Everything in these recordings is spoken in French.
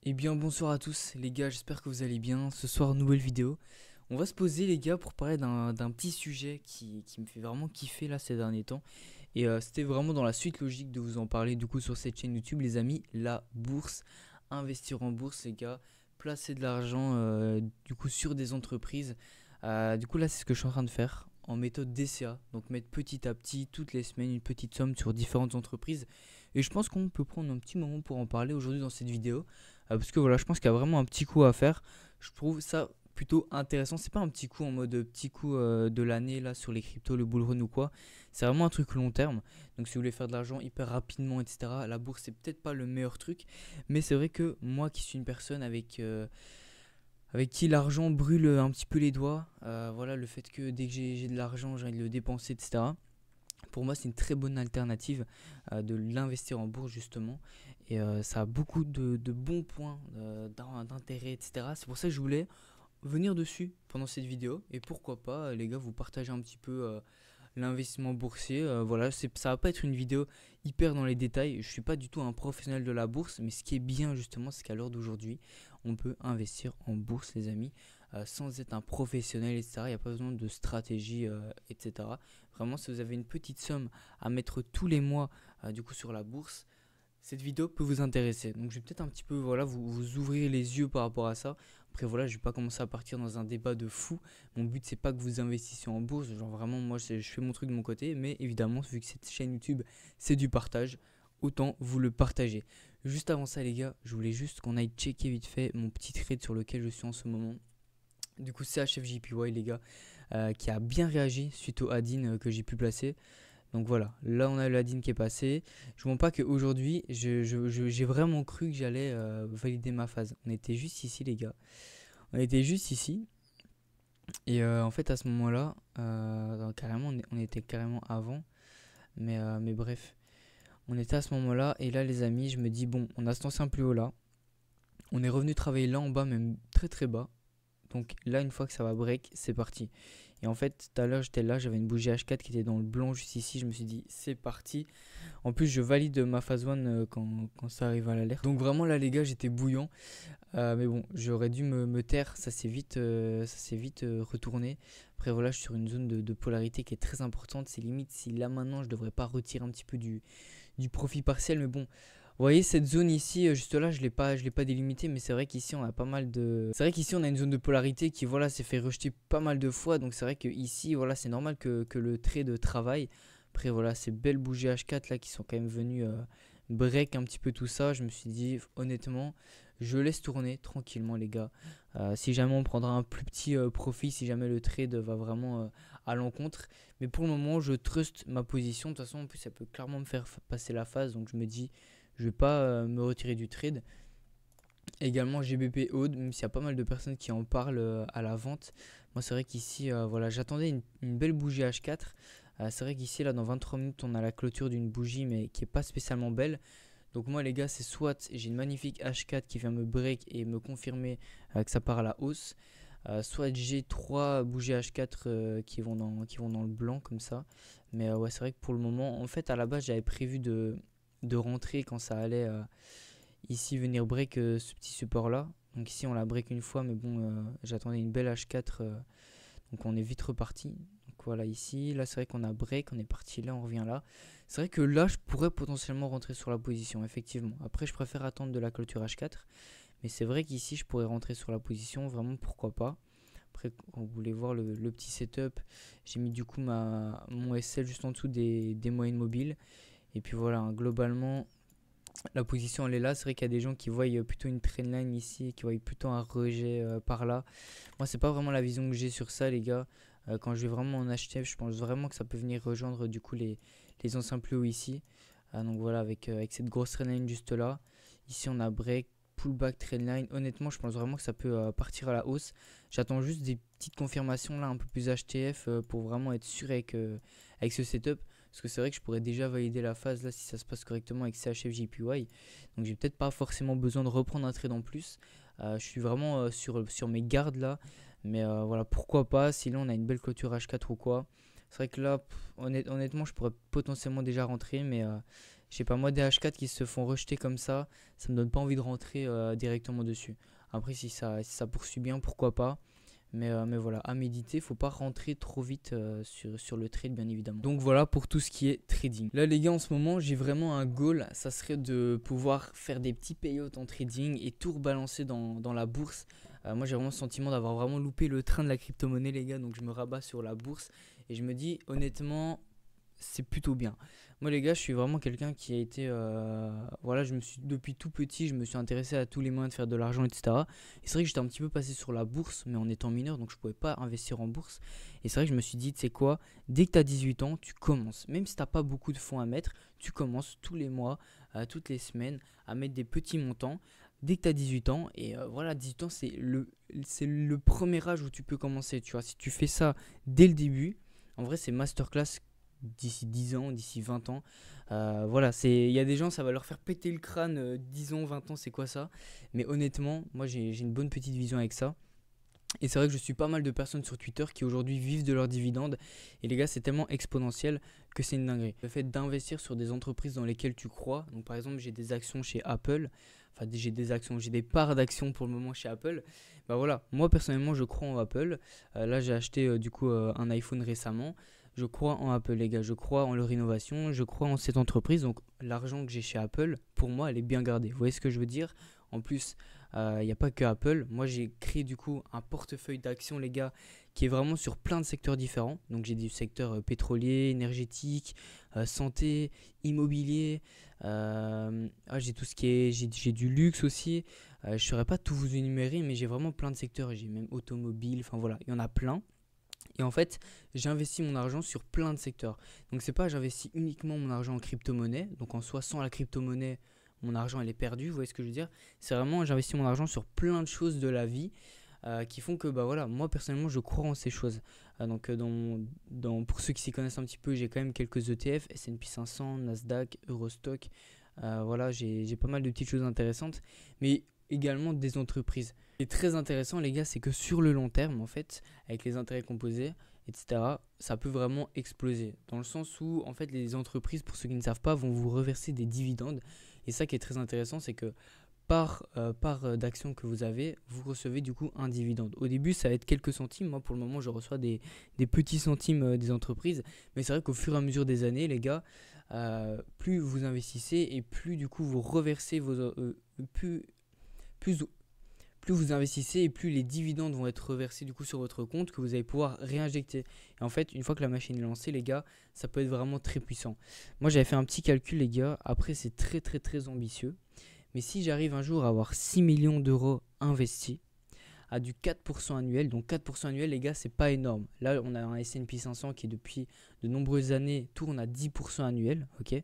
Eh bien bonsoir à tous les gars, j'espère que vous allez bien. Ce soir, nouvelle vidéo. On va se poser les gars pour parler d'un petit sujet qui me fait vraiment kiffer là ces derniers temps. Et c'était vraiment dans la suite logique de vous en parler du coup sur cette chaîne YouTube les amis. La bourse, investir en bourse les gars, placer de l'argent du coup sur des entreprises. Du coup là c'est ce que je suis en train de faire en méthode DCA. Donc mettre petit à petit toutes les semaines une petite somme sur différentes entreprises. Et je pense qu'on peut prendre un petit moment pour en parler aujourd'hui dans cette vidéo. Parce que voilà, je pense qu'il y a vraiment un petit coup à faire. Je trouve ça plutôt intéressant. C'est pas un petit coup en mode petit coup de l'année là sur les cryptos, le bull run ou quoi. C'est vraiment un truc long terme. Donc si vous voulez faire de l'argent hyper rapidement, etc., la bourse c'est peut-être pas le meilleur truc. Mais c'est vrai que moi qui suis une personne avec qui l'argent brûle un petit peu les doigts, voilà, le fait que dès que j'ai de l'argent, j'ai envie de le dépenser, etc. Pour moi, c'est une très bonne alternative de l'investir en bourse justement. Et ça a beaucoup de bons points d'intérêt, etc. C'est pour ça que je voulais venir dessus pendant cette vidéo. Et pourquoi pas, les gars, vous partager un petit peu l'investissement boursier. Voilà, ça va pas être une vidéo hyper dans les détails. Je suis pas du tout un professionnel de la bourse, mais ce qui est bien justement, c'est qu'à l'heure d'aujourd'hui, on peut investir en bourse, les amis, sans être un professionnel, etc. Il n'y a pas besoin de stratégie, etc. Vraiment, si vous avez une petite somme à mettre tous les mois, du coup, sur la bourse, cette vidéo peut vous intéresser. Donc je vais peut-être un petit peu voilà, vous ouvrir les yeux par rapport à ça. Après voilà, je vais pas commencer à partir dans un débat de fou. Mon but c'est pas que vous investissiez en bourse, genre vraiment moi je fais mon truc de mon côté, mais évidemment vu que cette chaîne YouTube c'est du partage, autant vous le partager. Juste avant ça les gars, je voulais juste qu'on aille checker vite fait mon petit trade sur lequel je suis en ce moment. Du coup c'est HFJPY les gars, qui a bien réagi suite au add-in que j'ai pu placer. Donc voilà, là on a le add-in qui est passé. Je ne mens pas qu'aujourd'hui, j'ai vraiment cru que j'allais valider ma phase. On était juste ici les gars. On était juste ici. Et en fait à ce moment-là, carrément, on était carrément avant. Mais bref, on était à ce moment-là. Et là les amis, je me dis, bon, on a ce ancien plus haut là. On est revenu travailler là en bas, même très très bas. Donc là, une fois que ça va break, c'est parti. Et en fait, tout à l'heure, j'étais là, j'avais une bougie H4 qui était dans le blanc juste ici. Je me suis dit, c'est parti. En plus, je valide ma phase 1 quand ça arrive à l'alerte. Donc vraiment, là, les gars, j'étais bouillant. Mais bon, j'aurais dû me taire. Ça s'est vite retourné. Après, voilà, je suis sur une zone de polarité qui est très importante. C'est limite si là, maintenant, je devrais pas retirer un petit peu du profit partiel. Mais bon, vous voyez cette zone ici, juste là, je l'ai pas délimitée, mais c'est vrai qu'ici on a pas mal de. C'est vrai qu'ici on a une zone de polarité qui voilà s'est fait rejeter pas mal de fois, donc c'est vrai que ici voilà c'est normal que le trade travaille. Après voilà ces belles bougies H4 là qui sont quand même venues break un petit peu tout ça. Je me suis dit honnêtement, je laisse tourner tranquillement les gars. Si jamais on prendra un plus petit profit, si jamais le trade va vraiment à l'encontre. Mais pour le moment, je trust ma position. De toute façon, en plus ça peut clairement me faire passer la phase, donc je me dis je vais pas me retirer du trade. Également GBP Aude, même s'il y a pas mal de personnes qui en parlent à la vente. Moi c'est vrai qu'ici voilà, j'attendais une belle bougie H4. C'est vrai qu'ici là dans 23 minutes on a la clôture d'une bougie mais qui est pas spécialement belle. Donc moi les gars c'est soit j'ai une magnifique H4 qui vient me break et me confirmer que ça part à la hausse. Soit j'ai 3 bougies H4 qui vont dans le blanc comme ça. Mais ouais c'est vrai que pour le moment en fait à la base j'avais prévu de rentrer quand ça allait ici venir break ce petit support là. Donc ici on la break une fois mais bon j'attendais une belle H4 donc on est vite reparti. Donc voilà ici, là c'est vrai qu'on a break, on est parti là, on revient là. C'est vrai que là je pourrais potentiellement rentrer sur la position effectivement. Après je préfère attendre de la clôture H4 mais c'est vrai qu'ici je pourrais rentrer sur la position, vraiment pourquoi pas. Après, quand vous voulez voir le petit setup, j'ai mis du coup mon SL juste en dessous des moyennes mobiles. Et puis voilà, hein, globalement, la position elle est là. C'est vrai qu'il y a des gens qui voient plutôt une trendline ici, qui voient plutôt un rejet par là. Moi, c'est pas vraiment la vision que j'ai sur ça, les gars. Quand je vais vraiment en acheter, je pense vraiment que ça peut venir rejoindre du coup les anciens plus hauts ici. Donc voilà, avec cette grosse trendline juste là. Ici, on a break, pullback, trendline. Honnêtement, je pense vraiment que ça peut partir à la hausse. J'attends juste des petites confirmations là, un peu plus HTF pour vraiment être sûr avec ce setup. Parce que c'est vrai que je pourrais déjà valider la phase là si ça se passe correctement avec CHFJPY. Donc j'ai peut-être pas forcément besoin de reprendre un trade en plus. Je suis vraiment sur mes gardes là. Mais voilà, pourquoi pas. Si là on a une belle clôture H4 ou quoi. C'est vrai que là, honnêtement, je pourrais potentiellement déjà rentrer. Mais je sais pas moi, des H4 qui se font rejeter comme ça me donne pas envie de rentrer directement dessus. Après, si ça poursuit bien, pourquoi pas. Mais voilà, à méditer, faut pas rentrer trop vite sur le trade, bien évidemment. Donc voilà pour tout ce qui est trading. Là les gars, en ce moment j'ai vraiment un goal, ça serait de pouvoir faire des petits payouts en trading et tout rebalancer dans la bourse. Moi j'ai vraiment le sentiment d'avoir vraiment loupé le train de la crypto-monnaie les gars, donc je me rabats sur la bourse et je me dis honnêtement c'est plutôt bien. Moi les gars, je suis vraiment quelqu'un qui a été voilà, depuis tout petit, je me suis intéressé à tous les moyens de faire de l'argent, etc. Et c'est vrai que j'étais un petit peu passé sur la bourse, mais en étant mineur, donc je pouvais pas investir en bourse. Et c'est vrai que je me suis dit, tu sais quoi, dès que tu as 18 ans, tu commences. Même si tu n'as pas beaucoup de fonds à mettre, tu commences tous les mois, toutes les semaines, à mettre des petits montants. Dès que tu as 18 ans, et voilà, 18 ans, c'est le premier âge où tu peux commencer. Tu vois, si tu fais ça dès le début, en vrai, c'est masterclass d'ici 10 ans, d'ici 20 ans. Voilà, il y a des gens, ça va leur faire péter le crâne, 10 ans, 20 ans, c'est quoi ça? Mais honnêtement, moi j'ai une bonne petite vision avec ça. Et c'est vrai que je suis pas mal de personnes sur Twitter qui aujourd'hui vivent de leurs dividendes. Et les gars, c'est tellement exponentiel que c'est une dinguerie. Le fait d'investir sur des entreprises dans lesquelles tu crois. Donc par exemple, j'ai des actions chez Apple. Enfin, j'ai des parts d'actions pour le moment chez Apple. Bah voilà, moi personnellement, je crois en Apple. Là, j'ai acheté un iPhone récemment. Je crois en Apple, les gars. Je crois en leur innovation. Je crois en cette entreprise. Donc l'argent que j'ai chez Apple, pour moi, elle est bien gardée. Vous voyez ce que je veux dire? En plus, il n'y a pas que Apple. Moi, j'ai créé du coup un portefeuille d'actions, les gars, qui est vraiment sur plein de secteurs différents. Donc, j'ai du secteur pétrolier, énergétique, santé, immobilier. J'ai tout ce qui est. J'ai du luxe aussi. Je ne saurais pas tout vous énumérer, mais j'ai vraiment plein de secteurs. J'ai même automobile. Enfin, voilà, il y en a plein. Et en fait, j'investis mon argent sur plein de secteurs. Donc, c'est pas j'investis uniquement mon argent en crypto-monnaie. Donc, en soi, sans la crypto-monnaie, mon argent elle est perdu, vous voyez ce que je veux dire? C'est vraiment, j'investis mon argent sur plein de choses de la vie qui font que, bah voilà, moi personnellement, je crois en ces choses. Pour ceux qui s'y connaissent un petit peu, j'ai quand même quelques ETF, S&P 500, Nasdaq, Eurostock. Voilà, j'ai pas mal de petites choses intéressantes, mais également des entreprises. Ce qui est très intéressant, les gars, c'est que sur le long terme, en fait, avec les intérêts composés, etc., ça peut vraiment exploser. Dans le sens où, en fait, les entreprises, pour ceux qui ne savent pas, vont vous reverser des dividendes. Et ça qui est très intéressant, c'est que par d'action que vous avez, vous recevez du coup un dividende. Au début, ça va être quelques centimes. Moi, pour le moment, je reçois des petits centimes des entreprises. Mais c'est vrai qu'au fur et à mesure des années, les gars, plus vous investissez et plus du coup vous reversez plus, plus, plus vous investissez et plus les dividendes vont être reversés du coup sur votre compte que vous allez pouvoir réinjecter. Et en fait, une fois que la machine est lancée, les gars, ça peut être vraiment très puissant. Moi, j'avais fait un petit calcul, les gars. Après, c'est très, très, très ambitieux. Mais si j'arrive un jour à avoir 6 millions d'euros investis à du 4% annuel, donc 4% annuel, les gars, c'est pas énorme. Là, on a un S&P 500 qui, depuis de nombreuses années, tourne à 10% annuel. Ok.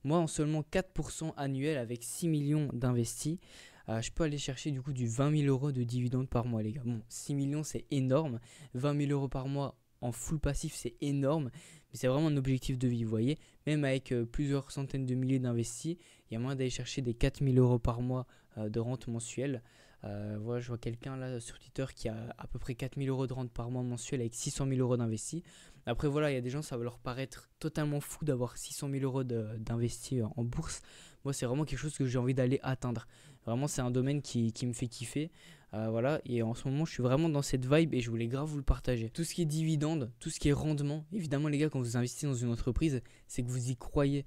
Moi, en seulement 4% annuel avec 6 millions d'investis, je peux aller chercher du coup du 20 000 euros de dividendes par mois, les gars. Bon, 6 millions, c'est énorme. 20 000 euros par mois en full passif, c'est énorme. Mais c'est vraiment un objectif de vie, vous voyez. Même avec plusieurs centaines de milliers d'investis, il y a moyen d'aller chercher des 4 000 euros par mois de rente mensuelle. Voilà, je vois quelqu'un là sur Twitter qui a à peu près 4 000 euros de rente par mois mensuel avec 600 000 euros d'investis. Après, voilà, il y a des gens, ça va leur paraître totalement fou d'avoir 600 000 euros d'investis en bourse. Moi, c'est vraiment quelque chose que j'ai envie d'aller atteindre. Vraiment, c'est un domaine qui me fait kiffer. Voilà, et en ce moment, je suis vraiment dans cette vibe et je voulais grave vous le partager. Tout ce qui est dividende, tout ce qui est rendement, évidemment, les gars, quand vous investissez dans une entreprise, c'est que vous y croyez.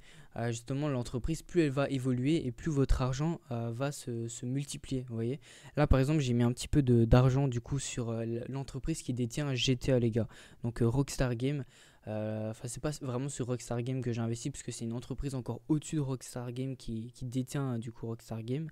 Justement, l'entreprise, plus elle va évoluer et plus votre argent va se multiplier. Vous voyez, là, par exemple, j'ai mis un petit peu d'argent du coup sur l'entreprise qui détient GTA, les gars. Donc, Rockstar Games. Enfin, c'est pas vraiment sur Rockstar Games que j'ai investi parce que c'est une entreprise encore au-dessus de Rockstar Games qui détient du coup Rockstar Games.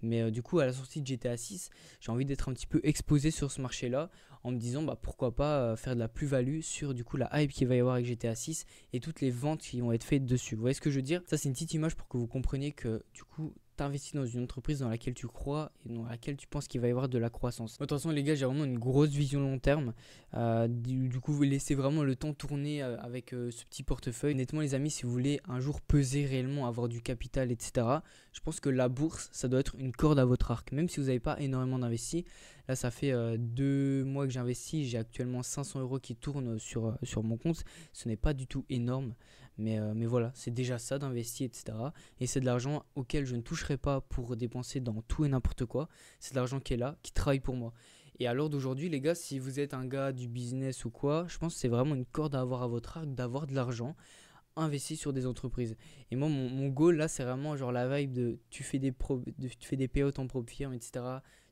Mais du coup, à la sortie de GTA 6, j'ai envie d'être un petit peu exposé sur ce marché-là en me disant bah, pourquoi pas faire de la plus-value sur du coup la hype qu'il va y avoir avec GTA 6 et toutes les ventes qui vont être faites dessus. Vous voyez ce que je veux dire? Ça, c'est une petite image pour que vous compreniez que du coup, t'investis dans une entreprise dans laquelle tu crois et dans laquelle tu penses qu'il va y avoir de la croissance. Attention les gars, j'ai vraiment une grosse vision long terme. Du coup, vous laissez vraiment le temps tourner avec ce petit portefeuille. Honnêtement les amis, si vous voulez un jour peser réellement, avoir du capital, etc., je pense que la bourse, ça doit être une corde à votre arc. Même si vous n'avez pas énormément d'investis, Là, ça fait 2 mois que j'investis. J'ai actuellement 500 euros qui tournent sur mon compte. Ce n'est pas du tout énorme. Mais voilà, c'est déjà ça d'investir, etc. Et c'est de l'argent auquel je ne toucherai pas pour dépenser dans tout et n'importe quoi. C'est de l'argent qui est là, qui travaille pour moi. Et à l'heure d'aujourd'hui, les gars, si vous êtes un gars du business ou quoi, je pense que c'est vraiment une corde à avoir à votre arc d'avoir de l'argent investi sur des entreprises. Et moi, mon goal là, c'est vraiment genre la vibe de tu fais des payouts en propre firme, etc.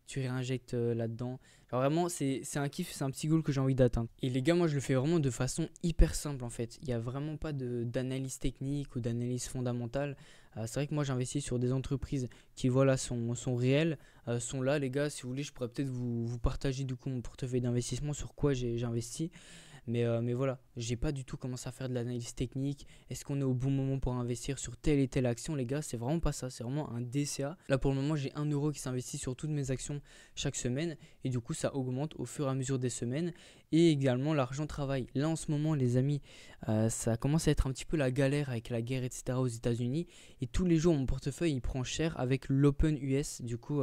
Tu réinjectes là-dedans. Genre vraiment, c'est un kiff, c'est un petit goal que j'ai envie d'atteindre. Et les gars, moi, je le fais vraiment de façon hyper simple en fait. Il n'y a vraiment pas d'analyse technique ou d'analyse fondamentale. C'est vrai que moi, j'investis sur des entreprises qui, voilà, sont réelles, sont là, les gars. Si vous voulez, je pourrais peut-être vous partager du coup mon portefeuille d'investissement sur quoi j'ai investi. Mais voilà, j'ai pas du tout commencé à faire de l'analyse technique. Est-ce qu'on est au bon moment pour investir sur telle et telle action, les gars? C'est vraiment pas ça, c'est vraiment un DCA. Là pour le moment, j'ai 1 euro qui s'investit sur toutes mes actions chaque semaine. Et du coup, ça augmente au fur et à mesure des semaines. Et également, l'argent travaille. Là en ce moment, les amis, ça commence à être un petit peu la galère avec la guerre, etc. aux États-Unis. Et tous les jours, mon portefeuille il prend cher avec l'Open US, du coup,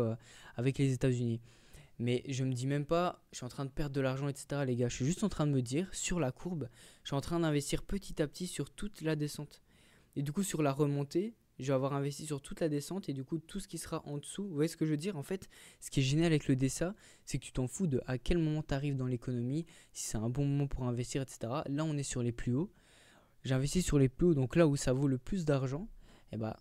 avec les États-Unis. Mais je me dis même pas, je suis en train de perdre de l'argent, etc. les gars. Je suis juste en train de me dire, sur la courbe, je suis en train d'investir petit à petit sur toute la descente. Et du coup, sur la remontée, je vais avoir investi sur toute la descente et du coup, tout ce qui sera en dessous. Vous voyez ce que je veux dire? En fait, ce qui est génial avec le DSA, c'est que tu t'en fous de à quel moment tu arrives dans l'économie, si c'est un bon moment pour investir, etc. Là, on est sur les plus hauts. J'investis sur les plus hauts, donc là où ça vaut le plus d'argent, et bah,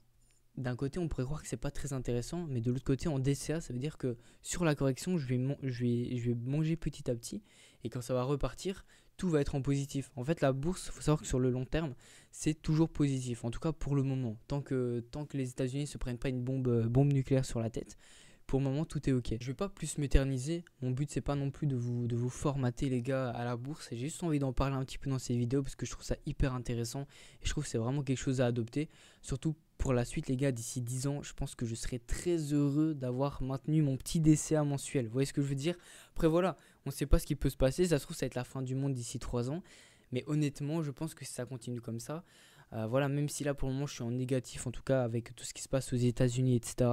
d'un côté, on pourrait croire que c'est pas très intéressant, mais de l'autre côté, en DCA, ça veut dire que sur la correction, je vais manger petit à petit, et quand ça va repartir, tout va être en positif. En fait, la bourse, il faut savoir que sur le long terme, c'est toujours positif, en tout cas pour le moment. Tant que les États-Unis ne se prennent pas une bombe nucléaire sur la tête, pour le moment, tout est ok. Je vais pas plus m'éterniser. Mon but, c'est pas non plus de vous formater, les gars, à la bourse. J'ai juste envie d'en parler un petit peu dans ces vidéos parce que je trouve ça hyper intéressant et je trouve que c'est vraiment quelque chose à adopter. Surtout pour la suite, les gars, d'ici 10 ans, je pense que je serai très heureux d'avoir maintenu mon petit DCA mensuel. Vous voyez ce que je veux dire? Après, voilà, on ne sait pas ce qui peut se passer. Ça se trouve, ça va être la fin du monde d'ici 3 ans. Mais honnêtement, je pense que si ça continue comme ça, voilà, même si là pour le moment je suis en négatif, en tout cas avec tout ce qui se passe aux États-Unis, etc.,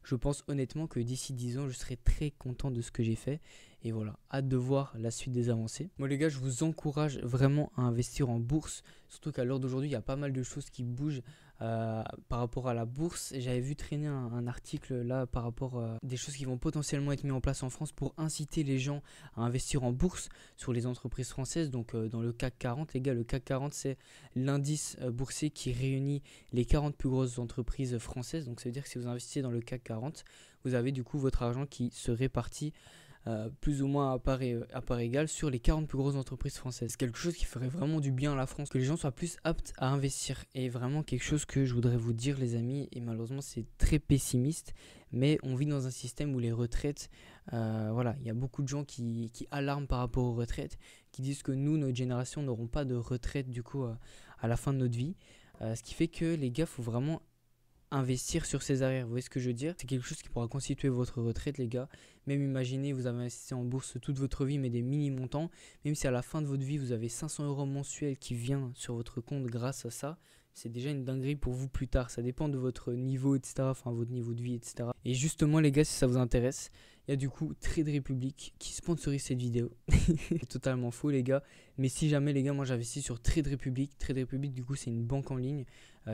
je pense honnêtement que d'ici 10 ans, je serai très content de ce que j'ai fait. Et voilà, hâte de voir la suite des avancées. Moi les gars, je vous encourage vraiment à investir en bourse, surtout qu'à l'heure d'aujourd'hui, il y a pas mal de choses qui bougent par rapport à la bourse. J'avais vu traîner un article là par rapport à des choses qui vont potentiellement être mises en place en France pour inciter les gens à investir en bourse sur les entreprises françaises. Donc dans le CAC 40, les gars, le CAC 40 c'est l'indice boursier qui réunit les 40 plus grosses entreprises françaises. Donc ça veut dire que si vous investissez dans le CAC 40, vous avez du coup votre argent qui se répartit plus ou moins à part égale sur les 40 plus grosses entreprises françaises. C'est quelque chose qui ferait vraiment du bien à la France, que les gens soient plus aptes à investir. Et vraiment quelque chose que je voudrais vous dire, les amis, et malheureusement c'est très pessimiste, mais on vit dans un système où les retraites, voilà, il y a beaucoup de gens qui alarment par rapport aux retraites, qui disent que nous, notre génération, n'auront pas de retraite du coup à la fin de notre vie. Ce qui fait que les gars, faut vraiment investir sur ses arrières. Vous voyez ce que je veux dire? C'est quelque chose qui pourra constituer votre retraite, les gars. Même imaginez, vous avez investi en bourse toute votre vie, mais des mini-montants. Même si à la fin de votre vie, vous avez 500 euros mensuels qui viennent sur votre compte grâce à ça, c'est déjà une dinguerie pour vous plus tard. Ça dépend de votre niveau, etc. Enfin, votre niveau de vie, etc. Et justement, les gars, si ça vous intéresse, il y a du coup Trade Republic qui sponsorise cette vidéo. C'est totalement faux, les gars. Mais si jamais, les gars, moi j'investis sur Trade Republic. Trade Republic, du coup, c'est une banque en ligne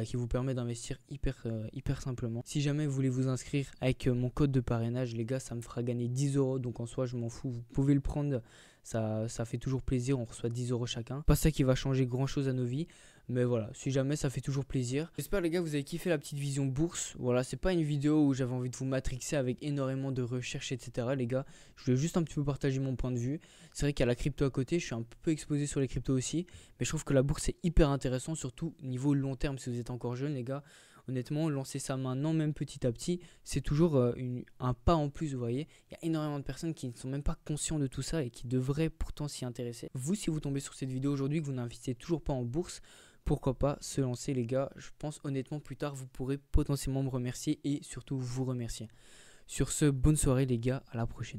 qui vous permet d'investir hyper simplement. Si jamais vous voulez vous inscrire avec mon code de parrainage, les gars, ça me fera gagner 10 euros. Donc en soi, je m'en fous. Vous pouvez le prendre. Ça fait toujours plaisir. On reçoit 10 euros chacun. Pas ça qui va changer grand chose à nos vies. Mais voilà, si jamais, ça fait toujours plaisir. J'espère, les gars, vous avez kiffé la petite vision bourse. Voilà, c'est pas une vidéo où j'avais envie de vous matrixer avec énormément de recherches, etc. Les gars, je voulais juste un petit peu partager mon point de vue. C'est vrai qu'il y a la crypto à côté. Je suis un peu exposé sur les cryptos aussi. Mais je trouve que la bourse, c'est hyper intéressant, surtout niveau long terme. Si vous êtes encore jeune, les gars, honnêtement, lancer ça maintenant, même petit à petit, c'est toujours un pas en plus, vous voyez. Il y a énormément de personnes qui ne sont même pas conscients de tout ça et qui devraient pourtant s'y intéresser. Vous, si vous tombez sur cette vidéo aujourd'hui, que vous n'investissez toujours pas en bourse, pourquoi pas se lancer, les gars. Je pense honnêtement plus tard vous pourrez potentiellement me remercier et surtout vous remercier. Sur ce, bonne soirée les gars, à la prochaine.